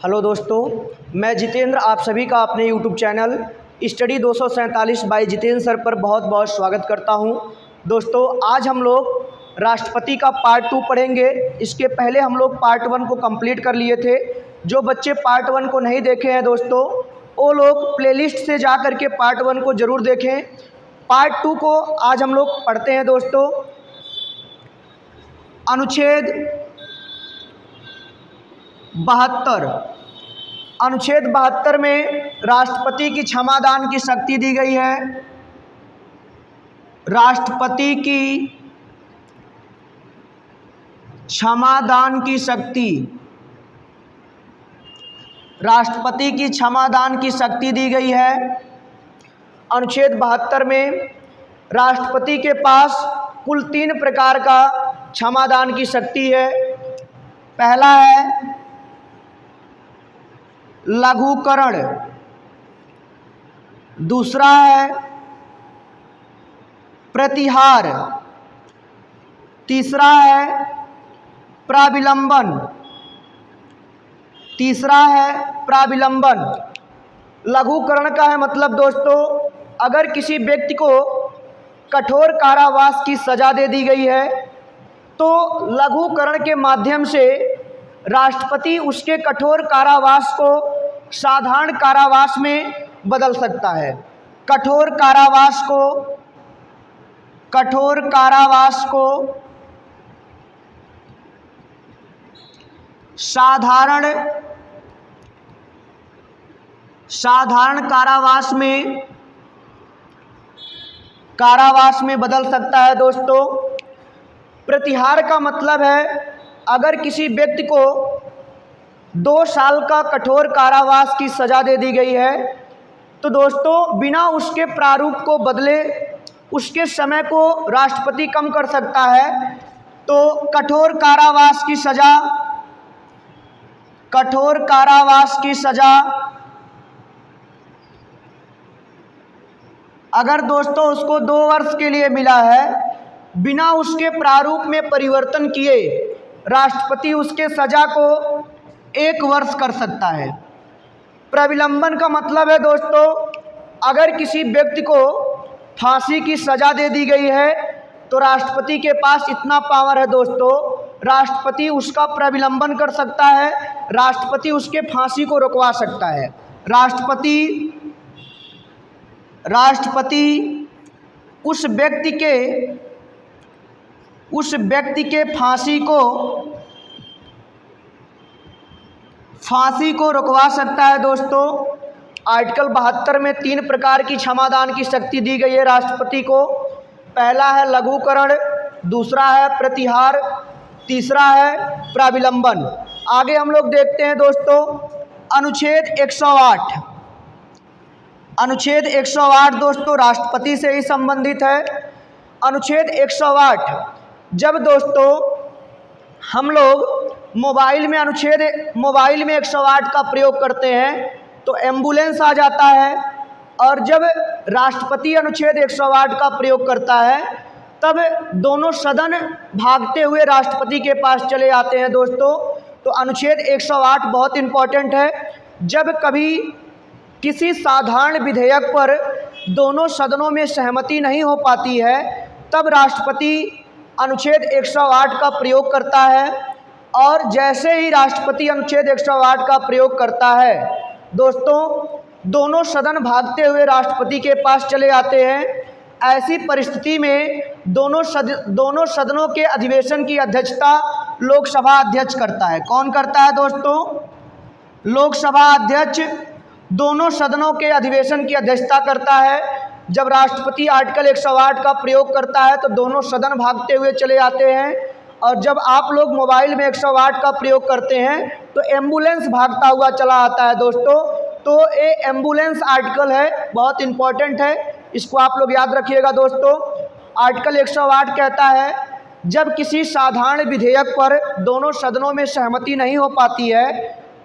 Hello दोस्तों, मैं जितेंद्र आप सभी का अपने YouTube channel study 247 by Jitendra sir पर बहुत बहुत स्वागत करता हूं। दोस्तों, आज हम लोग राष्ट्रपति का पार्ट 2 पढ़ेंगे। इसके पहले हम लोग पार्ट 1 को कंप्लीट कर लिए थे। जो बच्चे पार्ट 1 को नहीं देखे हैं दोस्तों, वो लोग प्लेलिस्ट से जा कर के पार्ट 1 को ज़रूर देखें। पार्ट 2 को आज हम लोग पढ़ते हैं दोस्तों। अनुच्छेद 72। अनुच्छेद 72 में राष्ट्रपति की क्षमादान की शक्ति दी गई है। राष्ट्रपति की क्षमादान की शक्ति, राष्ट्रपति की क्षमादान की शक्ति दी गई है। अनुच्छेद 72 में राष्ट्रपति के पास कुल 3 प्रकार का क्षमादान की शक्ति है। पहला है लघुकरण, दूसरा है प्रतिहार, तीसरा है प्राविलंबन, लघुकरण का है मतलब दोस्तों, अगर किसी व्यक्ति को कठोर कारावास की सजा दे दी गई है तो लघुकरण के माध्यम से राष्ट्रपति उसके कठोर कारावास को साधारण कारावास में बदल सकता है। कठोर कारावास को साधारण कारावास में बदल सकता है दोस्तों। प्रतिहार का मतलब है अगर किसी व्यक्ति को 2 साल का कठोर कारावास की सज़ा दे दी गई है तो दोस्तों बिना उसके प्रारूप को बदले उसके समय को राष्ट्रपति कम कर सकता है। तो कठोर कारावास की सज़ा अगर दोस्तों उसको 2 वर्ष के लिए मिला है, बिना उसके प्रारूप में परिवर्तन किए राष्ट्रपति उसके सजा को 1 वर्ष कर सकता है। प्राविलंबन का मतलब है दोस्तों, अगर किसी व्यक्ति को फांसी की सजा दे दी गई है तो राष्ट्रपति के पास इतना पावर है दोस्तों, राष्ट्रपति उसका प्राविलंबन कर सकता है, राष्ट्रपति उसके फांसी को रुकवा सकता है। राष्ट्रपति उस व्यक्ति के फांसी को रुकवा सकता है दोस्तों। आर्टिकल 72 में 3 प्रकार की क्षमादान की शक्ति दी गई है राष्ट्रपति को। पहला है लघुकरण, दूसरा है प्रतिहार, तीसरा है प्राविलंबन। आगे हम लोग देखते हैं दोस्तों अनुच्छेद 108 दोस्तों राष्ट्रपति से ही संबंधित है। अनुच्छेद 108, जब दोस्तों हम लोग मोबाइल में 108 का प्रयोग करते हैं तो एम्बुलेंस आ जाता है, और जब राष्ट्रपति अनुच्छेद 108 का प्रयोग करता है तब दोनों सदन भागते हुए राष्ट्रपति के पास चले आते हैं दोस्तों। तो अनुच्छेद 108 बहुत इम्पोर्टेंट है। जब कभी किसी साधारण विधेयक पर दोनों सदनों में सहमति नहीं हो पाती है तब राष्ट्रपति अनुच्छेद 108 का प्रयोग करता है, और जैसे ही राष्ट्रपति अनुच्छेद 108 का प्रयोग करता है दोस्तों, दोनों सदन भागते हुए राष्ट्रपति के पास चले आते हैं। ऐसी परिस्थिति में दोनों सदनों के अधिवेशन की अध्यक्षता लोकसभा अध्यक्ष करता है। कौन करता है दोस्तों? लोकसभा अध्यक्ष दोनों सदनों के अधिवेशन की अध्यक्षता करता है। जब राष्ट्रपति आर्टिकल 108 का प्रयोग करता है तो दोनों सदन भागते हुए चले आते हैं, और जब आप लोग मोबाइल में 108 का प्रयोग करते हैं तो एम्बुलेंस भागता हुआ चला आता है दोस्तों। तो ये एम्बुलेंस आर्टिकल है, बहुत इम्पोर्टेंट है, इसको आप लोग याद रखिएगा दोस्तों। आर्टिकल 108 कहता है जब किसी साधारण विधेयक पर दोनों सदनों में सहमति नहीं हो पाती है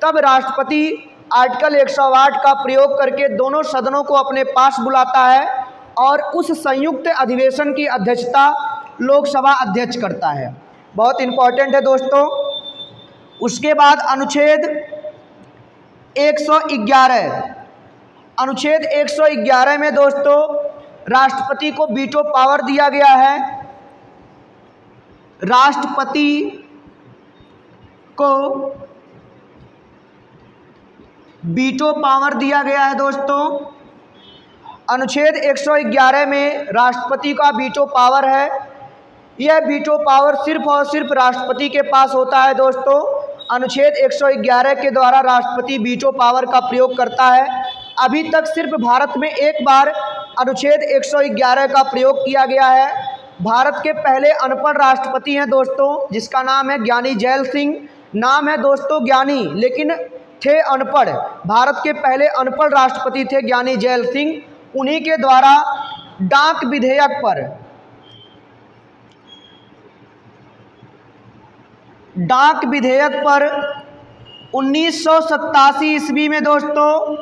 तब राष्ट्रपति आर्टिकल 108 का प्रयोग करके दोनों सदनों को अपने पास बुलाता है और उस संयुक्त अधिवेशन की अध्यक्षता लोकसभा अध्यक्ष करता है। बहुत इम्पॉर्टेंट है दोस्तों। उसके बाद अनुच्छेद 111 अनुच्छेद 111 में दोस्तों राष्ट्रपति को वीटो पावर दिया गया है। राष्ट्रपति को वीटो पावर दिया गया है दोस्तों। अनुच्छेद 111 में राष्ट्रपति का वीटो पावर है। यह वीटो पावर सिर्फ और सिर्फ राष्ट्रपति के पास होता है दोस्तों। अनुच्छेद 111 के द्वारा राष्ट्रपति वीटो पावर का प्रयोग करता है। अभी तक सिर्फ भारत में एक बार अनुच्छेद 111 का प्रयोग किया गया है। भारत के पहले अनपढ़ राष्ट्रपति हैं दोस्तों, जिसका नाम है ज्ञानी जैल सिंह। नाम है दोस्तों ज्ञानी, लेकिन थे अनपढ़। भारत के पहले अनपढ़ राष्ट्रपति थे ज्ञानी जैल सिंह। उन्हीं के द्वारा डाक विधेयक पर 1987 ईस्वी में दोस्तों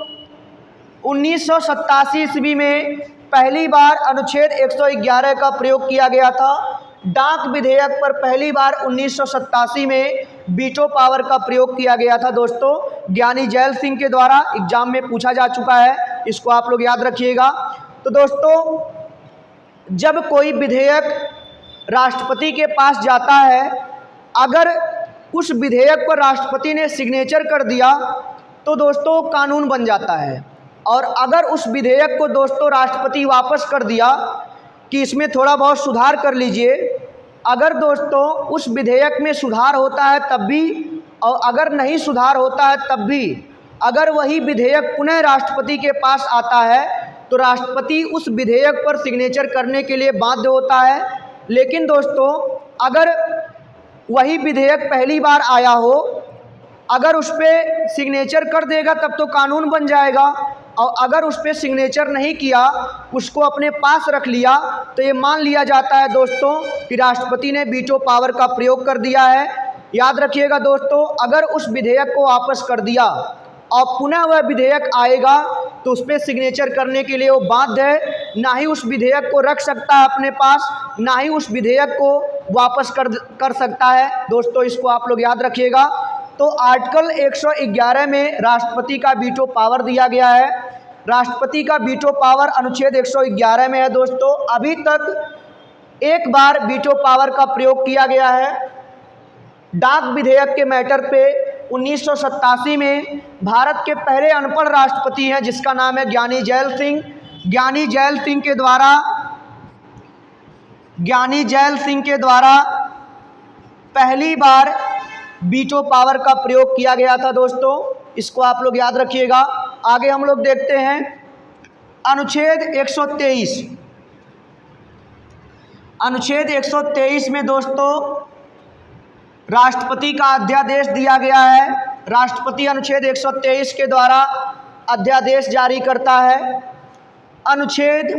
1987 ईस्वी में पहली बार अनुच्छेद 111 का प्रयोग किया गया था। डाक विधेयक पर पहली बार 1987 में वीटो पावर का प्रयोग किया गया था दोस्तों, ज्ञानी जैल सिंह के द्वारा। एग्जाम में पूछा जा चुका है, इसको आप लोग याद रखिएगा। तो दोस्तों जब कोई विधेयक राष्ट्रपति के पास जाता है, अगर उस विधेयक पर राष्ट्रपति ने सिग्नेचर कर दिया तो दोस्तों कानून बन जाता है। और अगर उस विधेयक को दोस्तों राष्ट्रपति वापस कर दिया कि इसमें थोड़ा बहुत सुधार कर लीजिए, अगर दोस्तों उस विधेयक में सुधार होता है तब भी, और अगर नहीं सुधार होता है तब भी, अगर वही विधेयक पुनः राष्ट्रपति के पास आता है तो राष्ट्रपति उस विधेयक पर सिग्नेचर करने के लिए बाध्य होता है। लेकिन दोस्तों अगर वही विधेयक पहली बार आया हो, अगर उस पर सिग्नेचर कर देगा तब तो कानून बन जाएगा, और अगर उस पर सिग्नेचर नहीं किया, उसको अपने पास रख लिया, तो ये मान लिया जाता है दोस्तों कि राष्ट्रपति ने वीटो पावर का प्रयोग कर दिया है। याद रखिएगा दोस्तों, अगर उस विधेयक को वापस कर दिया और पुनः वह विधेयक आएगा तो उस पर सिग्नेचर करने के लिए वो बाध्य है। ना ही उस विधेयक को रख सकता है अपने पास, ना ही उस विधेयक को वापस कर सकता है दोस्तों, इसको आप लोग याद रखिएगा। तो आर्टिकल 111 में राष्ट्रपति का वीटो पावर दिया गया है। राष्ट्रपति का वीटो पावर अनुच्छेद 111 में है दोस्तों। अभी तक एक बार वीटो पावर का प्रयोग किया गया है डाक विधेयक के मैटर पे। 1987 में भारत के पहले अनपढ़ राष्ट्रपति हैं, जिसका नाम है ज्ञानी जैल सिंह। ज्ञानी जैल सिंह के द्वारा पहली बार वीटो पावर का प्रयोग किया गया था दोस्तों, इसको आप लोग याद रखिएगा। आगे हम लोग देखते हैं अनुच्छेद 123। अनुच्छेद 123 में दोस्तों राष्ट्रपति का अध्यादेश दिया गया है। राष्ट्रपति अनुच्छेद 123 के द्वारा अध्यादेश जारी करता है। अनुच्छेद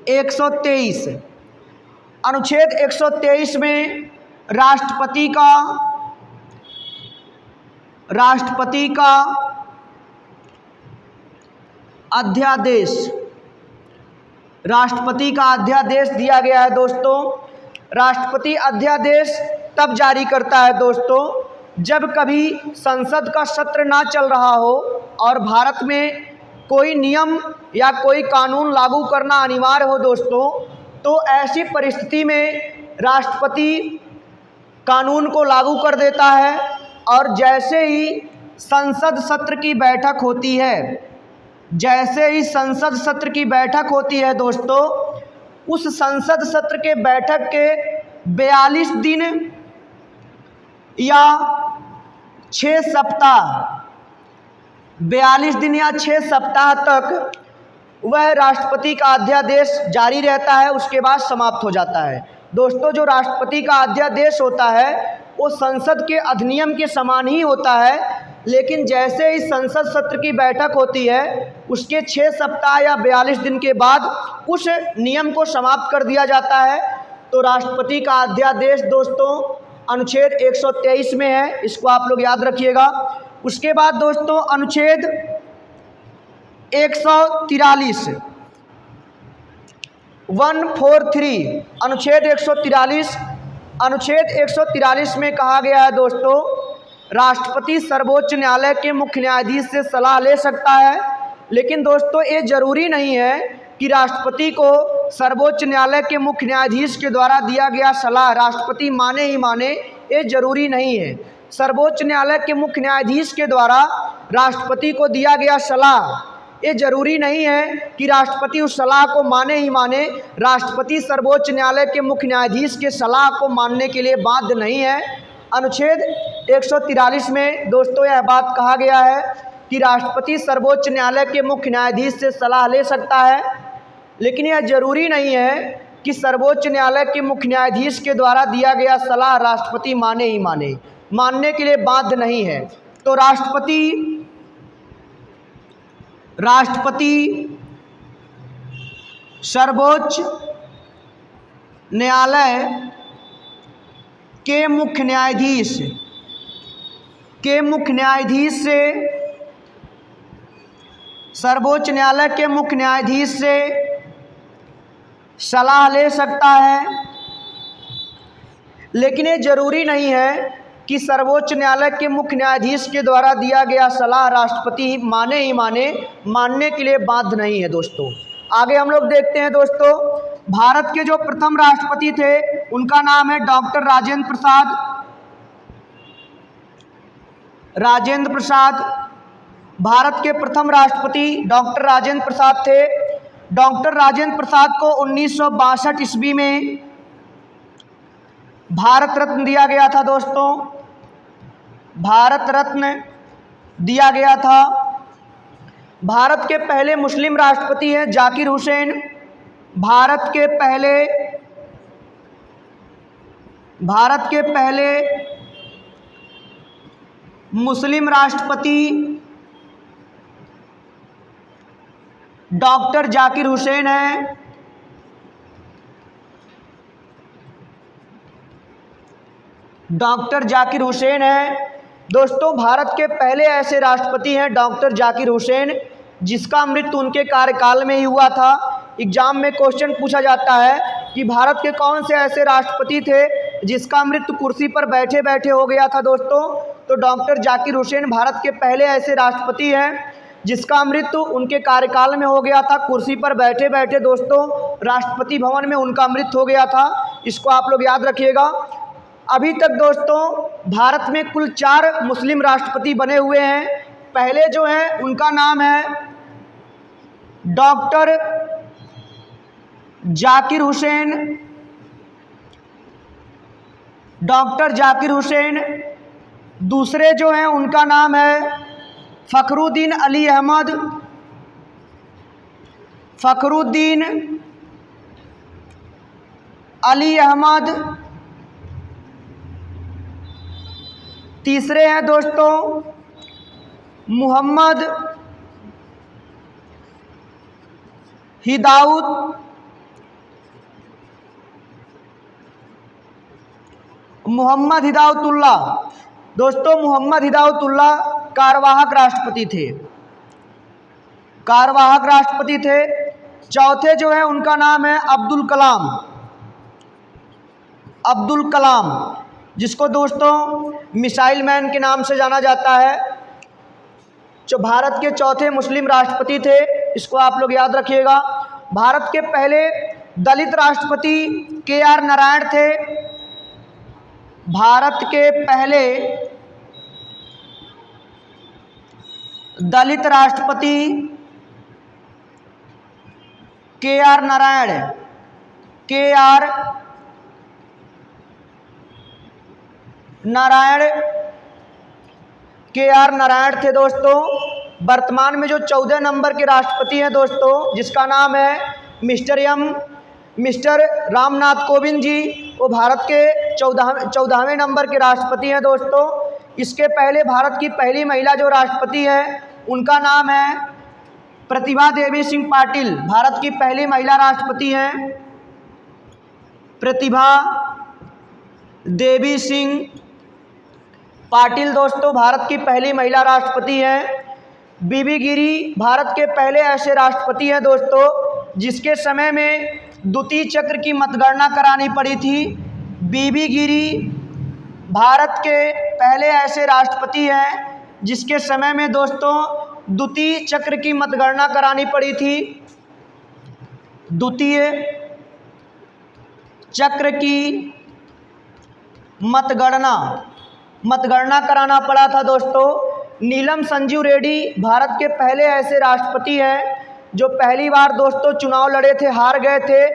123 में राष्ट्रपति का अध्यादेश दिया गया है दोस्तों। राष्ट्रपति अध्यादेश तब जारी करता है दोस्तों जब कभी संसद का सत्र ना चल रहा हो और भारत में कोई नियम या कोई कानून लागू करना अनिवार्य हो दोस्तों, तो ऐसी परिस्थिति में राष्ट्रपति कानून को लागू कर देता है। और जैसे ही संसद सत्र की बैठक होती है दोस्तों, उस संसद सत्र के बैठक के 42 दिन या 6 सप्ताह तक वह राष्ट्रपति का अध्यादेश जारी रहता है, उसके बाद समाप्त हो जाता है। दोस्तों जो राष्ट्रपति का अध्यादेश होता है वो संसद के अधिनियम के समान ही होता है, लेकिन जैसे ही संसद सत्र की बैठक होती है उसके 6 सप्ताह या 42 दिन के बाद उस नियम को समाप्त कर दिया जाता है। तो राष्ट्रपति का अध्यादेश दोस्तों अनुच्छेद 123 में है, इसको आप लोग याद रखिएगा। उसके बाद दोस्तों अनुच्छेद 143 अनुच्छेद 143 में कहा गया है दोस्तों राष्ट्रपति सर्वोच्च न्यायालय के मुख्य न्यायाधीश से सलाह ले सकता है। लेकिन दोस्तों ये जरूरी नहीं है कि राष्ट्रपति को सर्वोच्च न्यायालय के मुख्य न्यायाधीश के द्वारा दिया गया सलाह राष्ट्रपति माने ही माने, ये जरूरी नहीं है। सर्वोच्च न्यायालय के मुख्य न्यायाधीश के द्वारा राष्ट्रपति को दिया गया सलाह, ये जरूरी नहीं है कि राष्ट्रपति उस सलाह को माने ही माने। राष्ट्रपति सर्वोच्च न्यायालय के मुख्य न्यायाधीश के सलाह को मानने के लिए बाध्य नहीं है। अनुच्छेद 143 में दोस्तों यह बात कहा गया है कि राष्ट्रपति सर्वोच्च न्यायालय के मुख्य न्यायाधीश से सलाह ले सकता है, लेकिन यह जरूरी नहीं है कि सर्वोच्च न्यायालय के मुख्य न्यायाधीश के द्वारा दिया गया सलाह राष्ट्रपति माने ही माने, मानने के लिए बाध्य नहीं है। तो राष्ट्रपति सर्वोच्च न्यायालय के मुख्य न्यायाधीश से सर्वोच्च न्यायालय के मुख्य न्यायाधीश से सलाह ले सकता है, लेकिन ये जरूरी नहीं है कि सर्वोच्च न्यायालय के मुख्य न्यायाधीश के द्वारा दिया गया सलाह राष्ट्रपति माने ही माने, मानने के लिए बाध्य नहीं है। दोस्तों आगे हम लोग देखते हैं। दोस्तों भारत के जो प्रथम राष्ट्रपति थे उनका नाम है डॉक्टर राजेंद्र प्रसाद। भारत के प्रथम राष्ट्रपति डॉक्टर राजेंद्र प्रसाद थे। डॉक्टर राजेंद्र प्रसाद को 1962 ईस्वी में भारत रत्न दिया गया था। दोस्तों भारत रत्न दिया गया था। भारत के पहले मुस्लिम राष्ट्रपति हैं जाकिर हुसैन। भारत के पहले मुस्लिम राष्ट्रपति डॉक्टर जाकिर हुसैन हैं। डॉक्टर जाकिर हुसैन है। दोस्तों भारत के पहले ऐसे राष्ट्रपति हैं डॉक्टर जाकिर हुसैन, जिसका मृत्यु उनके कार्यकाल में ही हुआ था। एग्जाम में क्वेश्चन पूछा जाता है कि भारत के कौन से ऐसे राष्ट्रपति थे जिसका मृत्यु कुर्सी पर बैठे बैठे हो गया था। दोस्तों तो डॉक्टर जाकिर हुसैन भारत के पहले ऐसे राष्ट्रपति हैं जिसका मृत्यु उनके कार्यकाल में हो गया था। कुर्सी पर बैठे बैठे दोस्तों राष्ट्रपति भवन में उनका मृत्यु हो गया था। इसको आप लोग याद रखिएगा। अभी तक दोस्तों भारत में कुल 4 मुस्लिम राष्ट्रपति बने हुए हैं। पहले जो है उनका नाम है डॉक्टर जाकिर हुसैन। दूसरे जो हैं उनका नाम है फखरुद्दीन अली अहमद। तीसरे हैं दोस्तों मोहम्मद हिदायतुल्लाह। दोस्तों मोहम्मद हिदायतुल्लाह कार्यवाहक राष्ट्रपति थे। चौथे जो है उनका नाम है अब्दुल कलाम, जिसको दोस्तों मिसाइल मैन के नाम से जाना जाता है। जो भारत के चौथे मुस्लिम राष्ट्रपति थे, इसको आप लोग याद रखिएगा। भारत के पहले दलित राष्ट्रपति KR नारायण थे। भारत के पहले दलित राष्ट्रपति KR नारायण थे। दोस्तों वर्तमान में जो 14 नंबर के राष्ट्रपति हैं दोस्तों, जिसका नाम है मिस्टर रामनाथ कोविंद जी, वो भारत के 14वें नंबर के राष्ट्रपति हैं। दोस्तों इसके पहले भारत की पहली महिला जो राष्ट्रपति है उनका नाम है प्रतिभा देवी सिंह पाटिल। भारत की पहली महिला राष्ट्रपति हैं प्रतिभा देवी सिंह पाटिल। दोस्तों भारत की पहली महिला राष्ट्रपति हैं। बीबी गिरी भारत के पहले ऐसे राष्ट्रपति हैं दोस्तों जिसके समय में द्वितीय चक्र की मतगणना करानी पड़ी थी। बीबी गिरी भारत के पहले ऐसे राष्ट्रपति हैं जिसके समय में दोस्तों द्वितीय चक्र की मतगणना करानी पड़ी थी। द्वितीय चक्र की मतगणना कराना पड़ा था दोस्तों। नीलम संजीव रेड्डी भारत के पहले ऐसे राष्ट्रपति हैं जो पहली बार दोस्तों चुनाव लड़े थे, हार गए थे।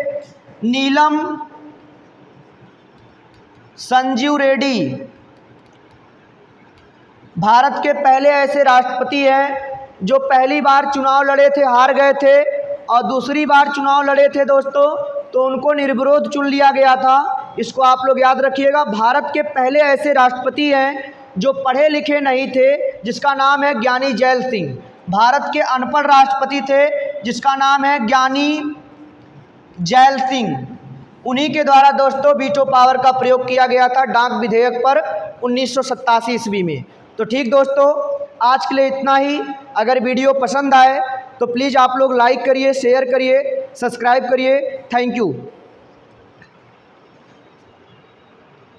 नीलम संजीव रेड्डी भारत के पहले ऐसे राष्ट्रपति हैं जो पहली बार चुनाव लड़े थे, हार गए थे, और दूसरी बार चुनाव लड़े थे दोस्तों तो उनको निर्विरोध चुन लिया गया था। इसको आप लोग याद रखिएगा। भारत के पहले ऐसे राष्ट्रपति हैं जो पढ़े लिखे नहीं थे, जिसका नाम है ज्ञानी जैल सिंह। भारत के अनपढ़ राष्ट्रपति थे जिसका नाम है ज्ञानी जैल सिंह। उन्हीं के द्वारा दोस्तों वीटो पावर का प्रयोग किया गया था डाक विधेयक पर 1987 ईस्वी में। तो ठीक दोस्तों, आज के लिए इतना ही। अगर वीडियो पसंद आए तो प्लीज़ आप लोग लाइक करिए, शेयर करिए, सब्सक्राइब करिए। Thank you.